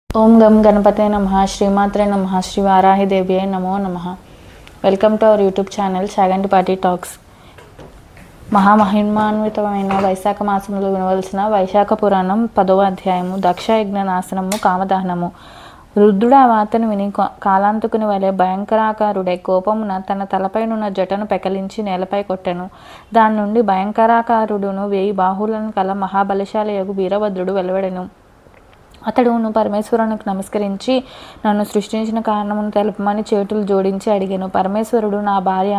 ఓం గం గణపతే నమః శ్రీమాత్రే నమః శ్రీ వారాహిదేవ్యై నమో నమః. Welcome to our YouTube channel Chagantipati talks. మహామహిమాన్వితమైన వైశాఖ మాసంలో వినవలసిన వైశాఖ పురాణం 10వ అధ్యాయము. దక్షయజ్ఞ నాశనము కామదహనము. రుద్రుడు ఆ వార్తను విని కాలాంతకుని వలె భయంకరాకారుడై కోపమున తన తలపైనున్న జటను పెకలించి నేలపై కొట్టెను. దాని నుండి భయంకరాకారుడును 1000 బాహువులను కల మహాబలశాలియగు వీరభద్రుడు వెలువడెను. అతడును పరమేశ్వరునికి నమస్కరించి నన్ను సృష్టించిన కారణమును తెలుపమని చేతులు జోడించి అడిగాను. పరమేశ్వరుడు నా భార్య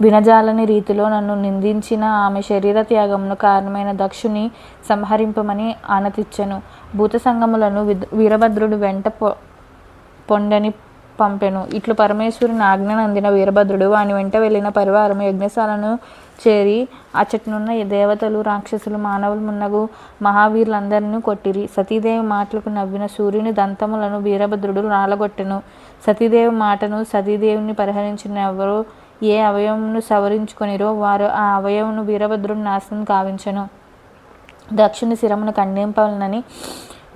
వినజాలని రీతిలో నన్ను నిందించిన ఆమె శరీర త్యాగమును కారణమైన దక్షుని సంహరింపమని ఆనతిచ్చెను. భూత సంగములను వీరభద్రుడు వెంట పొండని పంపెను. ఇట్లు పరమేశ్వరుని ఆజ్ఞనందిన వీరభద్రుడు వాని వెంట వెళ్ళిన పరివారము యజ్ఞశాలను చేరి అచ్చటనున్న దేవతలు, రాక్షసులు, మానవులు మున్నగు మహావీరులందరినీ కొట్టిరి. సతీదేవి మాటలకు నవ్విన సూర్యుని దంతములను వీరభద్రుడు రాలగొట్టెను. సతీదేవి మాటను సతీదేవిని పరిహరించిన ఎవరు ఏ అవయవమును సవరించుకొనిరో వారు ఆ అవయవమును వీరభద్రుడు నాశనం కావించెను. దక్షుని శిరమును ఖండింపాలనని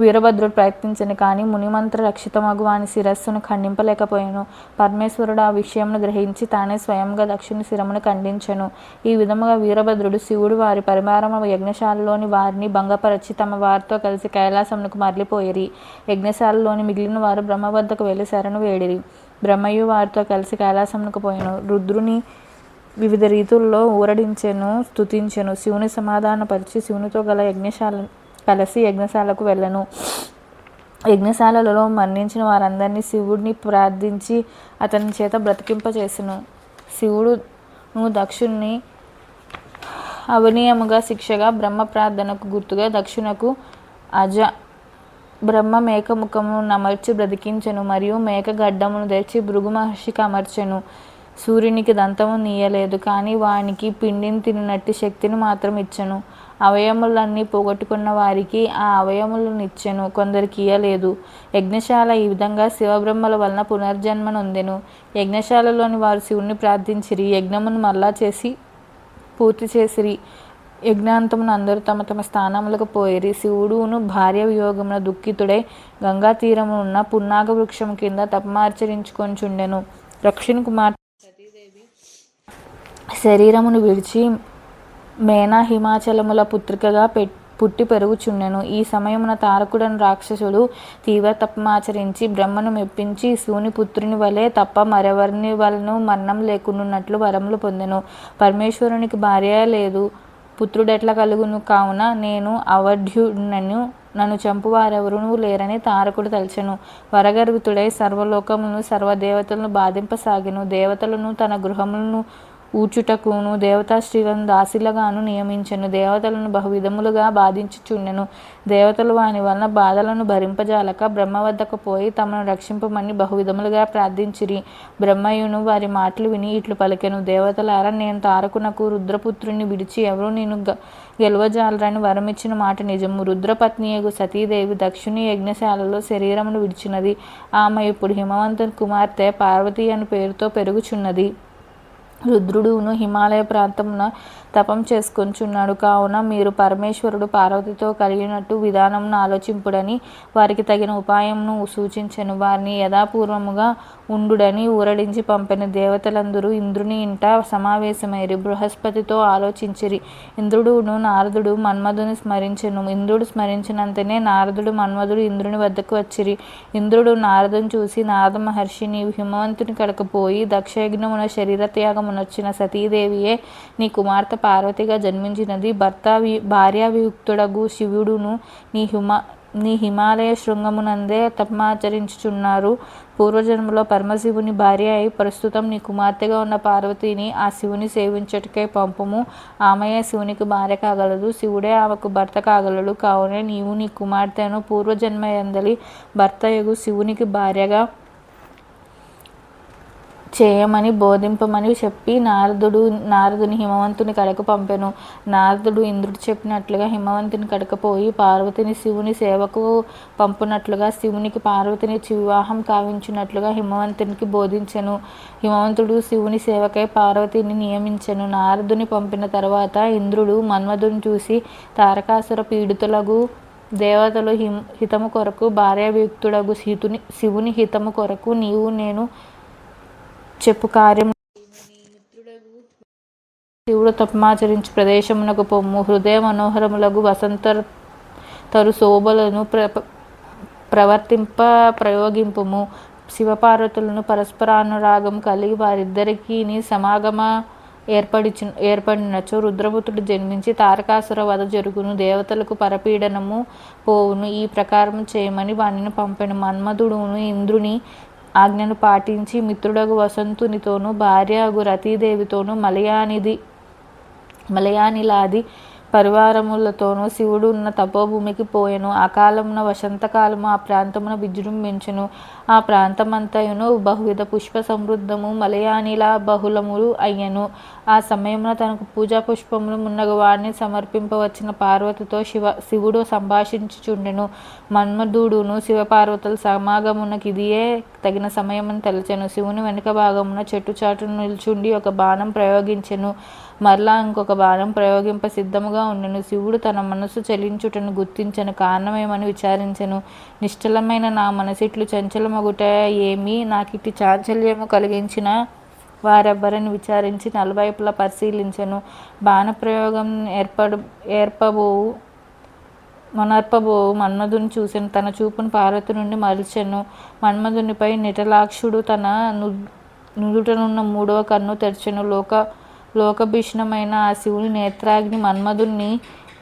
వీరభద్రుడు ప్రయత్నించను, కానీ మునిమంత్ర రక్షితమగు వాని శిరస్సును ఖండింపలేకపోయాను. పరమేశ్వరుడు ఆ విషయమును గ్రహించి తానే స్వయంగా దక్షుని శిరమును ఖండించెను. ఈ విధముగా వీరభద్రుడు శివుడు వారి పరివారము యజ్ఞశాలలోని వారిని భంగపరచి తమ వారితో కలిసి కైలాసమునకు మరలిపోయిరి. యజ్ఞశాలలోని మిగిలిన వారు బ్రహ్మ వద్దకు వెళ్ళి శరణు వేడిరి. బ్రహ్మయు వారితో కలిసి కైలాసమునకు పోయెను. రుద్రుని వివిధ రీతుల్లో ఊరడించెను, స్తుతించెను. శివుని సమాధానపరిచి శివునితో గల కలిసి యజ్ఞశాలకు వెళ్ళను. యజ్ఞశాలలో మరణించిన వారందరినీ శివుడిని ప్రార్థించి అతని చేత బ్రతికింపచేసెను. శివుడును దక్షుణ్ణి అవనీయముగా శిక్షగా బ్రహ్మ ప్రార్థనకు గుర్తుగా దక్షునకు బ్రహ్మ మేక ముఖమును నమర్చి బ్రతికించెను. మరియు మేక గడ్డమును తెచ్చి భృగు మహర్షికి అమర్చెను. సూర్యునికి దంతము నీయలేదు, కానీ వానికి పిండిని తిన్నట్టి శక్తిని మాత్రం ఇచ్చెను. అవయములన్నీ పోగొట్టుకున్న వారికి ఆ అవయములను ఇచ్చెను, కొందరికి ఇయ్యలేదు. యజ్ఞశాల ఈ విధంగా శివబ్రహ్మల వలన పునర్జన్మ నొందెను. యజ్ఞశాలలోని వారు శివుని ప్రార్థించిరి. యజ్ఞమును మరలా పూర్తి చేసిరి. యజ్ఞాంతమున అందరూ తమ తమ స్థానములకు పోయిరి. శివుడును భార్య వియోగమున దుఃఖితుడై గంగా తీరమున ఉన్న పున్నాగ వృక్షము కింద తపమాచరించుకొంచుండెను. దక్షుని కుమార్తె సతీదేవి శరీరమును విడిచి మేనా హిమాచలముల పుత్రికగా పుట్టి పెరుగుచుండెను. ఈ సమయమున తారకుడను రాక్షసుడు తీవ్ర తపమాచరించి బ్రహ్మను మెప్పించి శివుని పుత్రుని వలె తప్ప మరెవరిని వలన మరణం లేకున్నట్లు వరములు పొందెను. పరమేశ్వరునికి భార్య లేదు, పుత్రుడెట్ల కలుగును? కావున నేను అవధ్యుడనను, నన్ను చంపువారెవరునూ లేరని తారకుడు తలచెను. వరగర్వితుడై సర్వలోకములను సర్వదేవతలను బాధింపసాగెను. దేవతలను తన గృహములను ఊచుటకును దేవతా స్త్రీలను దాసిలగాను నియమించెను. దేవతలను బహువిధములుగా బాధించుచుండెను. దేవతలు వాని వలన బాధలను భరింపజాలక బ్రహ్మ వద్దకు పోయి తమను రక్షింపమని బహువిధములుగా ప్రార్థించిరి. బ్రహ్మయును వారి మాటలు విని ఇట్లు పలికెను: దేవతలారా, నేను తారకునకు రుద్రపుత్రుని విడిచి ఎవరు నేను గెలవజాలరని వరమిచ్చిన మాట నిజము. రుద్రపత్నియగు సతీదేవి దక్షుని యజ్ఞశాలలో శరీరమును విడిచినది. ఆమె ఇప్పుడు హిమవంతుని కుమార్తె పార్వతి అని పేరుతో పెరుగుచున్నది. రుద్రుడును హిమాలయ ప్రాంతమున తపం చేసుకొంచున్నాడు. కావున మీరు పరమేశ్వరుడు పార్వతితో కలిగినట్టు విధానమును ఆలోచింపుడని వారికి తగిన ఉపాయమును సూచించెను. వారిని యథాపూర్వముగా ఉండుడని ఊరడించి పంపెను. దేవతలందరూ ఇంద్రుని ఇంట సమావేశమైరి బృహస్పతితో ఆలోచించిరి. ఇంద్రుడును నారదుడు మన్మధుని స్మరించెను. ఇంద్రుడు స్మరించినంతనే నారదుడు మన్మధుడు ఇంద్రుని వద్దకు వచ్చిరి. ఇంద్రుడు నారదుని చూసి, నారద మహర్షి, నీవు హిమవంతుని కడకపోయి దక్షయజ్ఞమున శరీర త్యాగమునొచ్చిన సతీదేవియే నీ కుమార్తె పార్వతిగా జన్మించినది. భార్యావియుక్తుడగు శివుడును నీ హిమాలయ శృంగమునందే తపమాచరించుచున్నారు. పూర్వజన్మలో పరమశివుని భార్య అయి ప్రస్తుతం నీ కుమార్తెగా ఉన్న పార్వతిని ఆ శివుని సేవించటకే పంపుము. ఆమెయే శివునికి భార్య కాగలదు, శివుడే ఆమెకు భర్త కాగలడు. కావున నీవు నీ కుమార్తెను పూర్వజన్మయందలి భర్తయగు శివునికి భార్యగా చేయమని బోధింపమని చెప్పి నారదుని హిమవంతుని కడకు పంపెను. నారదుడు ఇంద్రుడు చెప్పినట్లుగా హిమవంతుని కడకపోయి పార్వతిని శివుని సేవకు పంపునట్లుగా శివునికి పార్వతినిచ్చి వివాహం కావించినట్లుగా హిమవంతునికి బోధించెను. హిమవంతుడు శివుని సేవకై పార్వతిని నియమించెను. నారదుని పంపిన తర్వాత ఇంద్రుడు మన్మధుని చూసి తారకాసుర పీడితులగు దేవతలు హితము కొరకు భార్యాభియుక్తుడగు శివుని హితము కొరకు నీవు నేను చెప్పు కార్యం. శివుడు తపమాచరించు ప్రదేశమునకు పొమ్ము. హృదయ మనోహరములగు వసంత తరు శోభలను ప్రయోగింపుము. శివపార్వతులను పరస్పరానురాగం కలిగి వారిద్దరికీ సమాగమ ఏర్పడినచో రుద్రపుత్రుడు జన్మించి తారకాసుర వధ జరుగును. దేవతలకు పరపీడనము పోవును. ఈ ప్రకారం చేయమని వాణిని పంపెను. మన్మధుడును ఇంద్రుని ఆజ్ఞను పాటించి మిత్రుడగు వసంతునితోనూ భార్య అగు రతీదేవితోనూ మలయానిలాది పరివారములతోనూ శివుడు ఉన్న తపోభూమికి పోయెను. ఆ కాలమున వసంతకాలము ఆ ప్రాంతమున విజృంభించెను. ఆ ప్రాంతమంతయును బహువిధ పుష్ప సమృద్ధము మలయానిలా బహుళములు అయ్యెను. ఆ సమయమున తనకు పూజా పుష్పములు మున్నగు వారిని సమర్పింపవచ్చిన పార్వతితో శివుడు సంభాషించుచుండెను. మన్మధుడును శివపార్వతుల సమాగమునకిదియే తగిన సమయమని తలచెను. శివుని వెనుక భాగమున చెట్టు చాటును నిల్చుండి ఒక బాణం ప్రయోగించెను. మరలా ఇంకొక బాణం ప్రయోగింప సిద్ధముగా ఉండెను. శివుడు తన మనస్సు చలించుటను గుర్తించెను. కారణమేమని విచారించెను. నిశ్చలమైన నా మనసిట్లు చంచలమగుట ఏమి? నాకిట్టి చాంచల్యము కలిగించిన వారెవ్వరని విచారించి నలువైపులా పరిశీలించెను. బాణప్రయోగం మనర్పబోవు మన్మధుని చూసెను. తన చూపును పార్వతి నుండి మరచెను. మన్మధునిపై నిటలాక్షుడు తన నుదుటనున్న మూడవ కన్ను తెరచెను. లోకభీషణమైన ఆ శివుని నేత్రాగ్ని మన్మధుని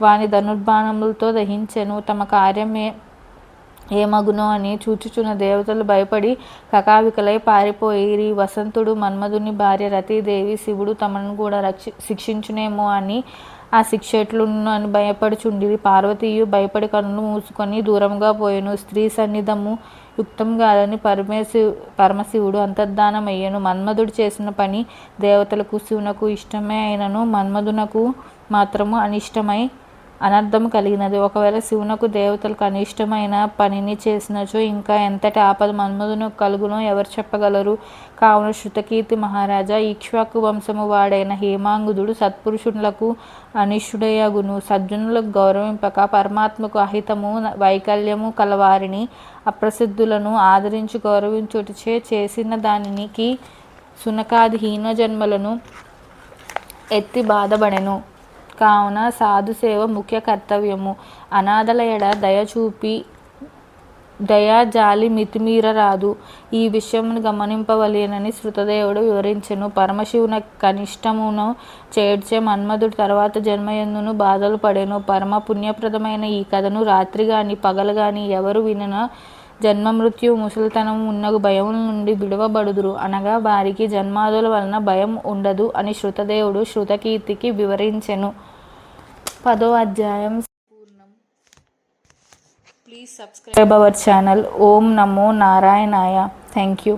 వాని ధనుర్బాణములతో దహించెను. తమ కార్యం ఏమగునో అని చూచుచున్న దేవతలు భయపడి కకావికలై పారిపోయిరి. వసంతుడు మన్మధుని భార్య రతీదేవి శివుడు తమను కూడా శిక్షించునేమో అని ఆ శిక్ష ఎట్లును అని భయపడుచుండిరి. పార్వతీయు భయపడి కన్నులు మూసుకొని దూరంగా పోయెను. స్త్రీ సన్నిధము యుక్తం కాదని పరమశివుడు అంతర్ధానమయ్యెను. మన్మధుడు చేసిన పని దేవతలకు శివునకు ఇష్టమే అయినను మన్మధునకు మాత్రము అనిష్టమై అనర్థము కలిగినది. ఒకవేళ శివునకు దేవతలకు అనిష్టమైన పనిని చేసినచో ఇంకా ఎంతటి ఆపద మన్మధునకు కలుగునో ఎవరు చెప్పగలరు? కావున శృతకీర్తి మహారాజా, ఇక్ష్వాకు వంశము వాడైన హేమాంగుదుడు సత్పురుషులకు అనిష్టుడయగును. సజ్జనులకు గౌరవింపక పరమాత్మకు అహితము వైకల్యము కలవారిని అప్రసిద్ధులను ఆదరించి గౌరవించుటచే చేసిన దానికి సునకాది హీన జన్మలను ఎత్తి బాధపడెను. కావున సాధుసేవ ముఖ్య కర్తవ్యము. అనాథల ఎడ దయా జాలి మితిమీరరాదు. ఈ విషయమును గమనింపవలెనని శృతదేవుడు వివరించెను. పరమశివుని కనిష్టమును చేర్చే మన్మధుడు తర్వాత జన్మయందును బాధలు పడెను. పరమ పుణ్యప్రదమైన ఈ కథను రాత్రి గాని పగలు గాని ఎవరు వినిన జన్మ మృత్యు ముసలితనం ఉన్నగు భయముల నుండి విడువబడుదురు. అనగా వారికి జన్మాదుల వలన భయం ఉండదు అని శృతదేవుడు శృతకీర్తికి వివరించెను. 10వ అధ్యాయం పూర్ణం. Please subscribe our channel. ఓం నమో నారాయణాయ. Thank you.